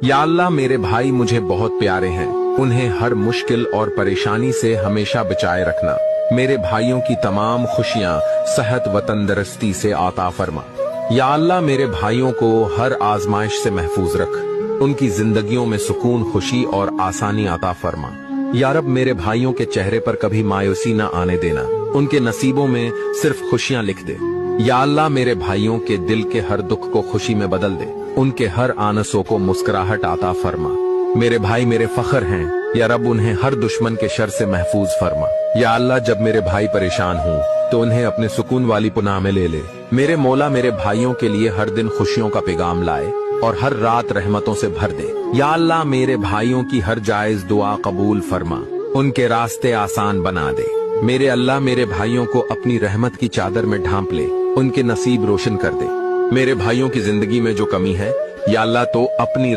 या अल्लाह मेरे भाई मुझे बहुत प्यारे हैं, उन्हें हर मुश्किल और परेशानी से हमेशा बचाए रखना। मेरे भाइयों की तमाम खुशियां सेहत व तंदुरुस्ती से अता फरमा। या अल्लाह मेरे भाइयों को हर आजमाइश से महफूज रख, उनकी जिंदगियों में सुकून, खुशी और आसानी अता फरमा। या रब मेरे भाइयों के चेहरे पर कभी मायूसी न आने देना, उनके नसीबों में सिर्फ खुशियां लिख दे। या अल्लाह मेरे भाइयों के दिल के हर दुख को खुशी में बदल दे, उनके हर आनसों को मुस्कुराहट अता फरमा। मेरे भाई मेरे फख्र हैं, या रब उन्हें हर दुश्मन के शर से महफूज फरमा। या अल्लाह जब मेरे भाई परेशान हों तो उन्हें अपने सुकून वाली पुनाह में ले ले। मेरे मौला मेरे भाइयों के लिए हर दिन खुशियों का पैगाम लाए और हर रात रहमतों से भर दे। या अल्लाह मेरे भाइयों की हर जायज दुआ कबूल फरमा, उनके रास्ते आसान बना दे। मेरे अल्लाह मेरे भाइयों को अपनी रहमत की चादर में ढांप ले, उनके नसीब रोशन कर दे। मेरे भाइयों की जिंदगी में जो कमी है या अल्लाह तो अपनी